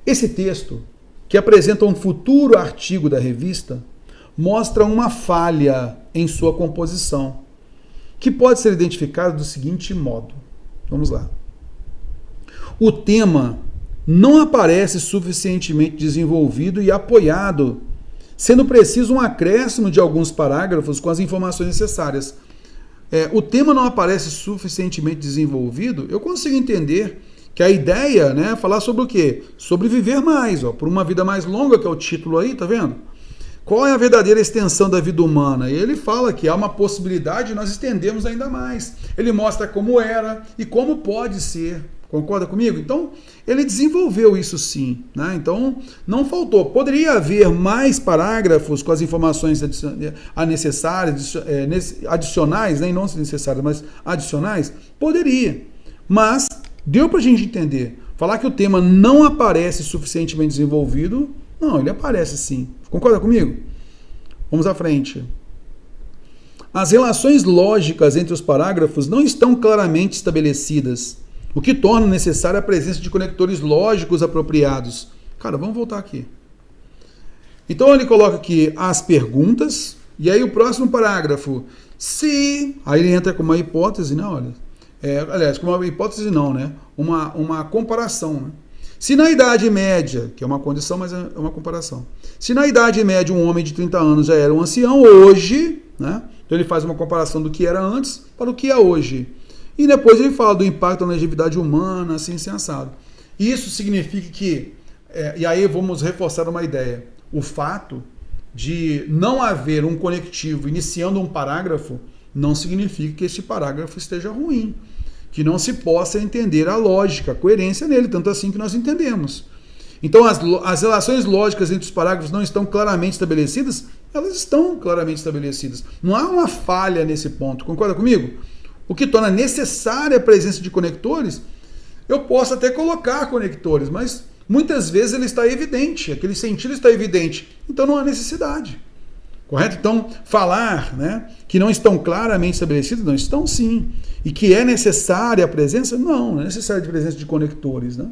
Esse texto, que apresenta um futuro artigo da revista, mostra uma falha em sua composição, que pode ser identificada do seguinte modo. Vamos lá. O tema não aparece suficientemente desenvolvido e apoiado, sendo preciso um acréscimo de alguns parágrafos com as informações necessárias. O tema não aparece suficientemente desenvolvido, eu consigo entender que a ideia, né, é falar sobre o quê? Sobre viver mais, por uma vida mais longa, que é o título aí, tá vendo? Qual é a verdadeira extensão da vida humana? E ele fala que há uma possibilidade de nós estendermos ainda mais. Ele mostra como era e como pode ser. Concorda comigo? Então, ele desenvolveu isso sim, né? Então, não faltou. Poderia haver mais parágrafos com as informações necessárias, adicionais, né? Não necessárias, mas adicionais? Poderia. Mas deu para a gente entender. Falar que o tema não aparece suficientemente desenvolvido, não, ele aparece sim. Concorda comigo? Vamos à frente. As relações lógicas entre os parágrafos não estão claramente estabelecidas, o que torna necessária a presença de conectores lógicos apropriados. Cara, vamos voltar aqui. Então ele coloca aqui as perguntas, e aí o próximo parágrafo, se... Aí ele entra com uma hipótese, né? Olha. Aliás, com uma hipótese não, né? Uma comparação, né? Se na Idade Média, que é uma condição, mas é uma comparação. Se na Idade Média um homem de 30 anos já era um ancião, hoje, né? Então ele faz uma comparação do que era antes para o que é hoje. E depois ele fala do impacto na longevidade humana, assim, assado. Isso significa que, e aí vamos reforçar uma ideia, o fato de não haver um conectivo iniciando um parágrafo não significa que esse parágrafo esteja ruim, que não se possa entender a lógica, a coerência nele, tanto assim que nós entendemos. Então as relações lógicas entre os parágrafos não estão claramente estabelecidas? Elas estão claramente estabelecidas. Não há uma falha nesse ponto, concorda comigo? O que torna necessária a presença de conectores, eu posso até colocar conectores, mas muitas vezes ele está evidente, aquele sentido está evidente, então não há necessidade. Correto? Então, falar, né, que não estão claramente estabelecidos, não estão sim. E que é necessária a presença? Não é necessária a presença de conectores. Né?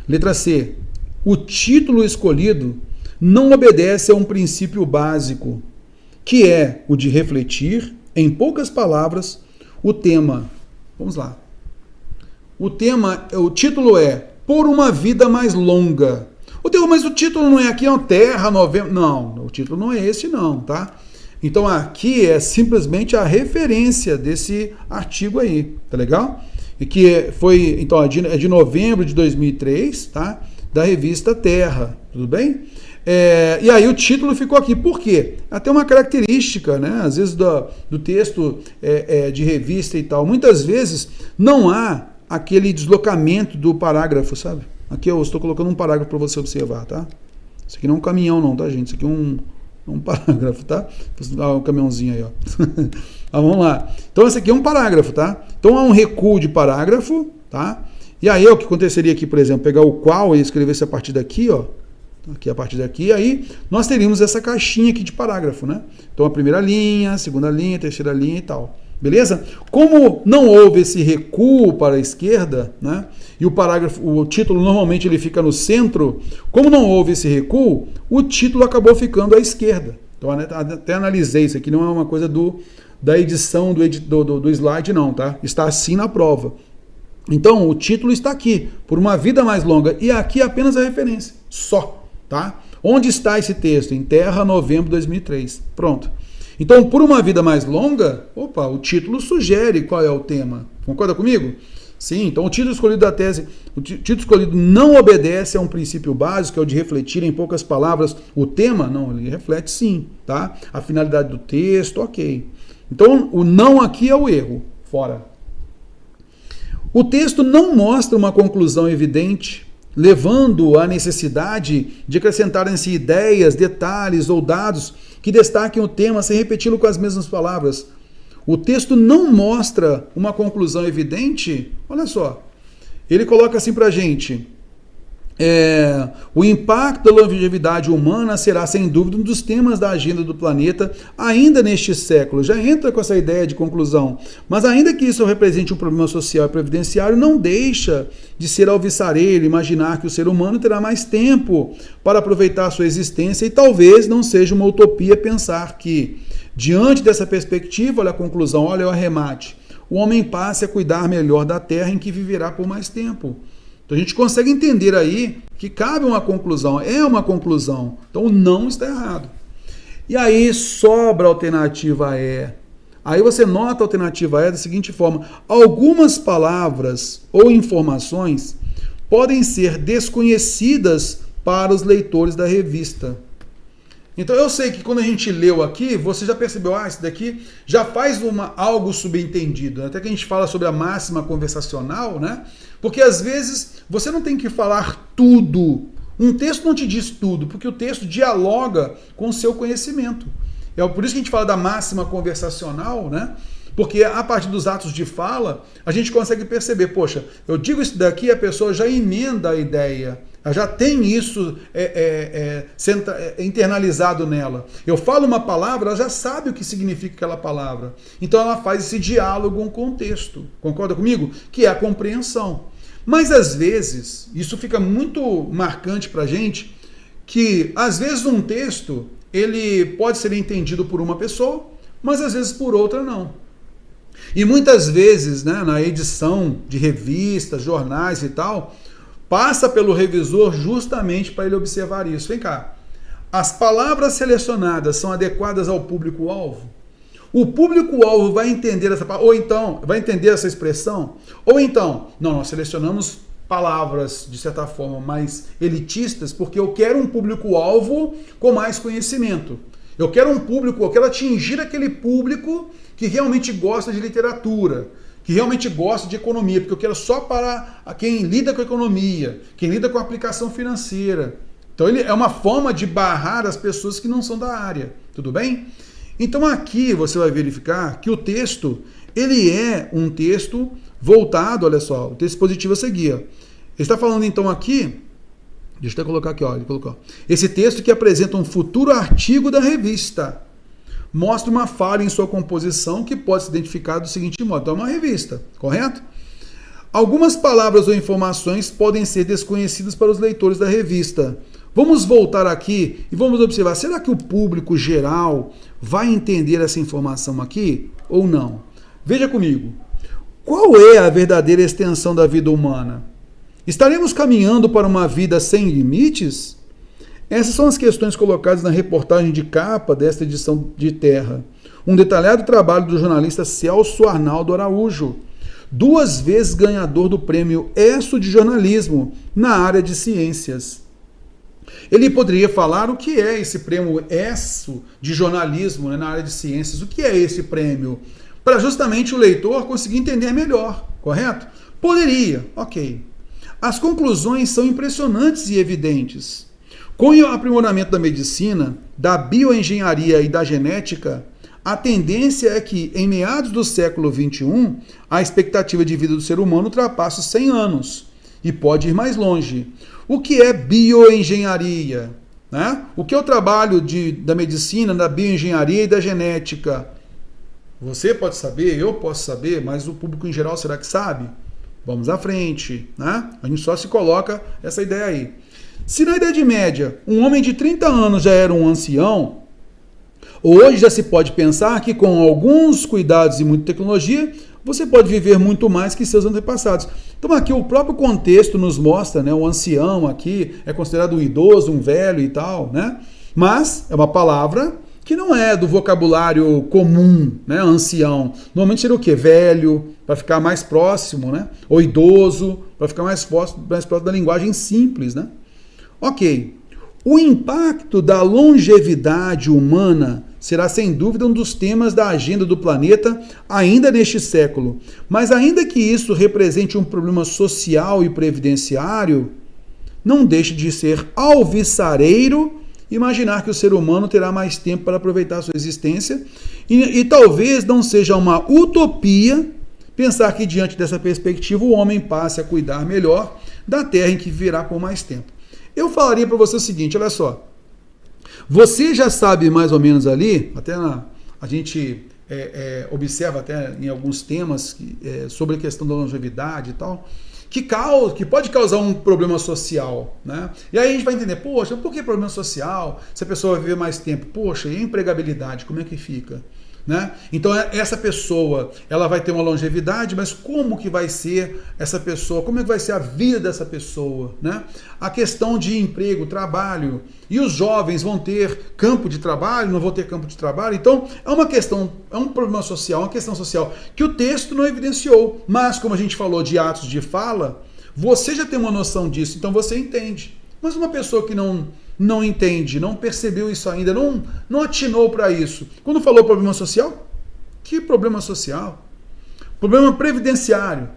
Letra C. O título escolhido não obedece a um princípio básico, que é o de refletir, em poucas palavras, o tema. Vamos lá. O título é Por uma Vida Mais Longa. Mas o título não é aqui, é Terra, Novembro. Não, o título não é esse não, tá? Então aqui é simplesmente a referência desse artigo aí, tá legal? E que foi, então, é de novembro de 2003, tá? Da revista Terra, tudo bem? E aí o título ficou aqui. Por quê? Até uma característica, né? Às vezes do texto de revista e tal. Muitas vezes não há aquele deslocamento do parágrafo, sabe? Aqui eu estou colocando um parágrafo para você observar, tá? Isso aqui não é um caminhão não, tá, gente? Isso aqui é um parágrafo, tá? Um caminhãozinho aí, ó. Vamos lá. Então esse aqui é um parágrafo, tá? Então há um recuo de parágrafo, tá? E aí o que aconteceria aqui, por exemplo, pegar o qual e escrevesse a partir daqui, ó. Aqui a partir daqui, aí nós teríamos essa caixinha aqui de parágrafo, né? Então a primeira linha, a segunda linha, a terceira linha e tal. Beleza? Como não houve esse recuo para a esquerda, né? E o título normalmente ele fica no centro, como não houve esse recuo, o título acabou ficando à esquerda. Então até analisei, isso aqui não é uma coisa da edição do slide não, tá? Está assim na prova. Então o título está aqui, Por uma Vida Mais Longa, e aqui apenas a referência, só, tá? Onde está esse texto? Em Terra, novembro de 2003. Pronto. Então, Por uma Vida Mais Longa, o título sugere qual é o tema. Concorda comigo? Sim, então o título escolhido da tese, o título escolhido não obedece a um princípio básico, que é o de refletir em poucas palavras o tema? Não, ele reflete sim, tá? A finalidade do texto, ok. Então, o não aqui é o erro, fora. O texto não mostra uma conclusão evidente, levando à necessidade de acrescentarem-se ideias, detalhes ou dados que destaquem o tema sem repeti-lo com as mesmas palavras. O texto não mostra uma conclusão evidente. Olha só, ele coloca assim pra gente, O impacto da longevidade humana será, sem dúvida, um dos temas da agenda do planeta ainda neste século. Já entra com essa ideia de conclusão. Mas ainda que isso represente um problema social e previdenciário, não deixa de ser alvissareiro imaginar que o ser humano terá mais tempo para aproveitar a sua existência, e talvez não seja uma utopia pensar que, diante dessa perspectiva, olha a conclusão, olha o arremate, o homem passe a cuidar melhor da terra em que viverá por mais tempo. Então a gente consegue entender aí que cabe uma conclusão, é uma conclusão. Então o não está errado. E aí sobra a alternativa E. Aí você nota a alternativa E da seguinte forma: algumas palavras ou informações podem ser desconhecidas para os leitores da revista. Então eu sei que quando a gente leu aqui, você já percebeu, isso daqui já faz algo subentendido. Até que a gente fala sobre a máxima conversacional, né? Porque às vezes você não tem que falar tudo. Um texto não te diz tudo, porque o texto dialoga com o seu conhecimento. É por isso que a gente fala da máxima conversacional, né? Porque a partir dos atos de fala, a gente consegue perceber, poxa, eu digo isso daqui, a pessoa já emenda a ideia, ela já tem isso internalizado nela. Eu falo uma palavra, ela já sabe o que significa aquela palavra. Então ela faz esse diálogo com o texto. Concorda comigo? Que é a compreensão. Mas às vezes, isso fica muito marcante para a gente, que às vezes um texto, ele pode ser entendido por uma pessoa, mas às vezes por outra não. E muitas vezes, né, na edição de revistas, jornais e tal, passa pelo revisor justamente para ele observar isso. Vem cá, as palavras selecionadas são adequadas ao público-alvo? O público-alvo vai entender essa palavra, ou então, vai entender essa expressão? Ou então, não, nós selecionamos palavras, de certa forma, mais elitistas, porque eu quero um público-alvo com mais conhecimento. Eu quero um público, eu quero atingir aquele público que realmente gosta de literatura, que realmente gosta de economia, porque eu quero só para quem lida com economia, quem lida com a aplicação financeira. Então ele é uma forma de barrar as pessoas que não são da área, tudo bem? Então aqui você vai verificar que o texto, ele é um texto voltado, olha só, o texto positivo a seguir. Ele está falando então aqui, deixa eu até colocar aqui, ó, ele colocou. Esse texto que apresenta um futuro artigo da revista mostra uma falha em sua composição que pode se identificar do seguinte modo. Então é uma revista, correto? Algumas palavras ou informações podem ser desconhecidas para os leitores da revista. Vamos voltar aqui e vamos observar, será que o público geral vai entender essa informação aqui ou não? Veja comigo, qual é a verdadeira extensão da vida humana? Estaremos caminhando para uma vida sem limites? Essas são as questões colocadas na reportagem de capa desta edição de Terra. Um detalhado trabalho do jornalista Celso Arnaldo Araújo, 2 vezes ganhador do prêmio ESSO de jornalismo na área de ciências. Ele poderia falar o que é esse prêmio ESSO de jornalismo, né, na área de ciências. O que é esse prêmio? Para justamente o leitor conseguir entender melhor, correto? Poderia, ok. As conclusões são impressionantes e evidentes. Com o aprimoramento da medicina, da bioengenharia e da genética, a tendência é que, em meados do século XXI, a expectativa de vida do ser humano ultrapasse os 100 anos e pode ir mais longe. O que é bioengenharia? Né? O que é o trabalho da medicina, da bioengenharia e da genética? Você pode saber, eu posso saber, mas o público em geral será que sabe? Vamos à frente, né? A gente só se coloca essa ideia aí. Se na Idade Média um homem de 30 anos já era um ancião, hoje já se pode pensar que com alguns cuidados e muita tecnologia, você pode viver muito mais que seus antepassados. Então aqui o próprio contexto nos mostra, né? O ancião aqui é considerado um idoso, um velho e tal, né? Mas é uma palavra que não é do vocabulário comum, né? Ancião. Normalmente seria o quê? Velho, para ficar mais próximo, né? Ou idoso, para ficar mais próximo da linguagem simples, né? Ok. O impacto da longevidade humana será sem dúvida um dos temas da agenda do planeta ainda neste século. Mas ainda que isso represente um problema social e previdenciário, não deixe de ser alvissareiro imaginar que o ser humano terá mais tempo para aproveitar a sua existência e talvez não seja uma utopia pensar que diante dessa perspectiva o homem passe a cuidar melhor da terra em que viverá por mais tempo. Eu falaria para você o seguinte, olha só, você já sabe mais ou menos ali, a gente observa até em alguns temas sobre a questão da longevidade e tal, que pode causar um problema social, né? E aí a gente vai entender, poxa, por que problema social? Se a pessoa vai viver mais tempo, poxa, e a empregabilidade, como é que fica? Né? Então essa pessoa, ela vai ter uma longevidade, mas como que vai ser essa pessoa? Como é que vai ser a vida dessa pessoa? Né? A questão de emprego, trabalho, e os jovens vão ter campo de trabalho, não vão ter campo de trabalho? Então é uma questão, é um problema social, uma questão social que o texto não evidenciou, mas como a gente falou de atos de fala, você já tem uma noção disso, então você entende. Mas uma pessoa que não entende, não percebeu isso ainda, não atinou para isso. Quando falou problema social, que problema social? Problema previdenciário.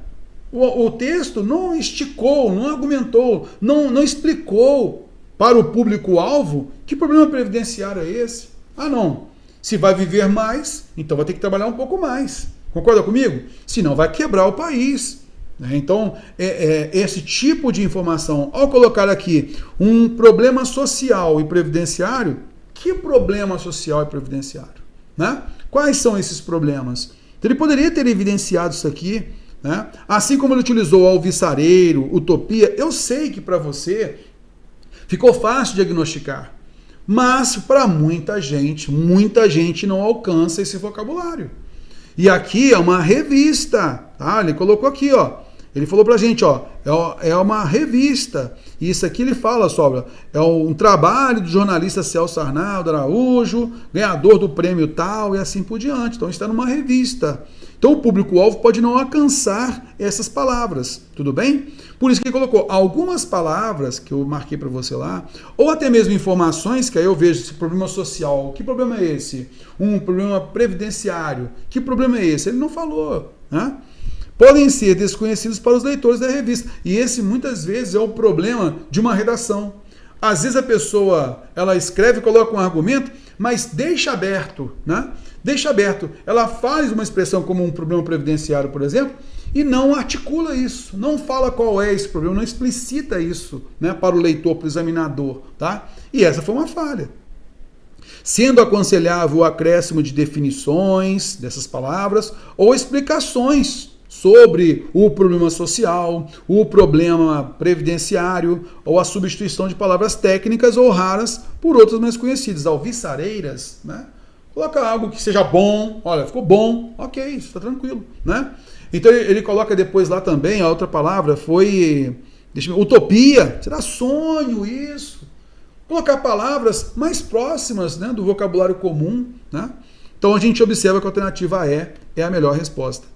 O texto não esticou, não argumentou, não explicou para o público-alvo que problema previdenciário é esse. Ah, não. Se vai viver mais, então vai ter que trabalhar um pouco mais. Concorda comigo? Senão vai quebrar o país. Então, esse tipo de informação, ao colocar aqui um problema social e previdenciário, que problema social e previdenciário? Né? Quais são esses problemas? Então, ele poderia ter evidenciado isso aqui, né? Assim como ele utilizou alvissareiro, utopia. Eu sei que para você ficou fácil diagnosticar, mas para muita gente não alcança esse vocabulário. E aqui é uma revista, tá? Ele colocou aqui, ó. Ele falou pra gente, ó, é uma revista. E isso aqui ele fala sobre, é um trabalho do jornalista Celso Arnaldo Araújo, ganhador do prêmio tal e assim por diante. Então está numa revista. Então o público-alvo pode não alcançar essas palavras, tudo bem? Por isso que ele colocou algumas palavras que eu marquei para você lá, ou até mesmo informações que aí eu vejo esse problema social. Que problema é esse? Um problema previdenciário. Que problema é esse? Ele não falou, né? Podem ser desconhecidos para os leitores da revista. E esse, muitas vezes, é o problema de uma redação. Às vezes a pessoa, ela escreve, coloca um argumento, mas deixa aberto, né? Deixa aberto. Ela faz uma expressão como um problema previdenciário, por exemplo, e não articula isso, não fala qual é esse problema, não explicita isso, né, para o leitor, para o examinador, tá? E essa foi uma falha. Sendo aconselhável o acréscimo de definições dessas palavras ou explicações sobre o problema social, o problema previdenciário ou a substituição de palavras técnicas ou raras por outras mais conhecidas, alvissareiras, né? Coloca algo que seja bom, olha, ficou bom, ok, está tranquilo, né? Então ele coloca depois lá também, a outra palavra foi, utopia, será sonho isso? Colocar palavras mais próximas, né, do vocabulário comum, né? Então a gente observa que a alternativa é a melhor resposta.